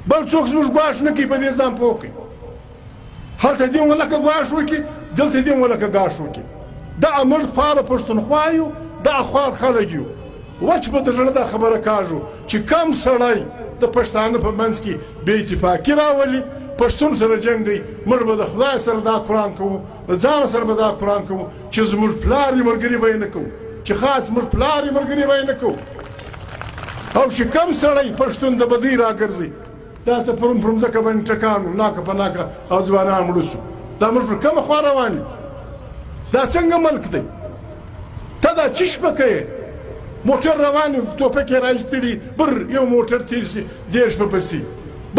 بل څوک زموږ ګواښ نه کوي په دې ځان پوه کړئ هلته دې ولکه ګواښ وکړي دلته دې ولکه ګاښ وکړي دغه موږ خواره پښتونخوا یو دغه خوار خلک یو وچ به د زړه دا خبره کاږو چې کم سړی د پښتانه په منځ کې بې اتفاقي راولي پښتون سره جنګ دی موږ به د خدای سره دا قران کوو د ځان سره به دا قران کوو چې زموږ پلار یې ملګري به یې نه کوو چې خاص زموږ پلار یې ملګري به یې نه کوو او چې کم سړی پښتون د بدۍ راګرځي دا ته پر مځکه باندې ټکان و ناکه په ناکه او ځوانان مړه شو دا موږ پر کومه خوا روان یو دا څنګه ملک دی ته دا چی شپه کوې موټر روان یو ټوپک یې راایستلي بر یو موټر تېر شي 10 په پسې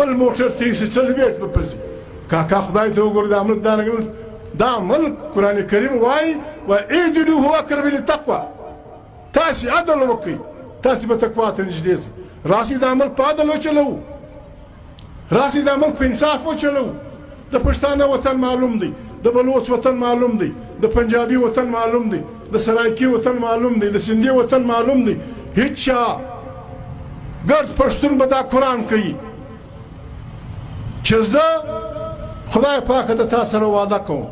بل موټر تېر شي 40 په پسې کاکا خدای ته وګوره دا ملک دا ملک قرآن کریم وایي واعدلوا هو اقرب للتقوى تاسې عدل وکړئ تاسې به تقوا ته نږدې شئ راسئ دا ملک په عدل وچلوو راسئ دا ملک په انصاف وچلوو د پښتانه وطن معلوم دی د بلوچ وطن معلوم دی د پنجابي وطن معلوم دی د سرایکي وطن معلوم دی د سندي وطن معلوم دی هیڅ چا ګرد پښتون به دا قرآن کوي چې زه خدای پاکه د تا سره وعده کوم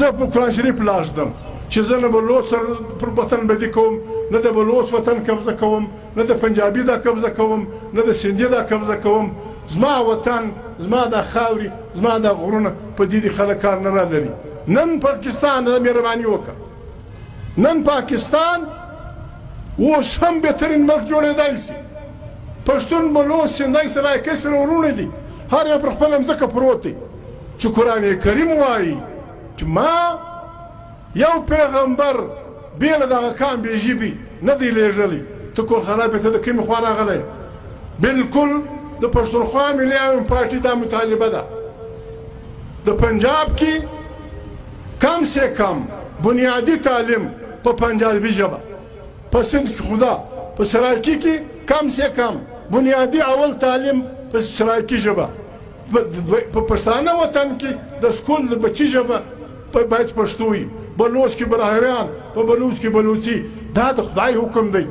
زه په قرآن شریف لاس ږدم چې زه نه بلوچ سره پر وطن بدي کوم نه د بلوچ وطن قبضه کوم نه د پنجابي دا قبضه کوم نه د سندي دا قبضه کوم زما وطن زما د خاوري زما د غرونه په دې خلک کار نه لري نن پاکستان د مهرباني وکړه نن پاکستان اوس هم بهترین ملک جوړېدای شي پښتون بلوچ سندی سرایکي سره ورونه دي هر یو پر خپله مځکه پروت دی چې قرآن کریم وایي چې ما یو پیغمبر بې له دغه کام بې ژبې نه دی لېږلی ته کور خرابې ته د کومې خوا راغلی بلکل د پښتونخوا ملي عوام پارټي دا مطالبه ده د پنجاب کې کم سے کم بنیادي تعلیم په پنجابي ژبه په سند کې خدا په سرایکي کې کم سے کم بنیادي اول تعلیم په سرایکي ژبه په پښتانه وطن کې د سکول د بچي ژبه باید پښتو وي بلوچ کې براهویان په بلوچ کې بلوچي دا د خدای حکم دی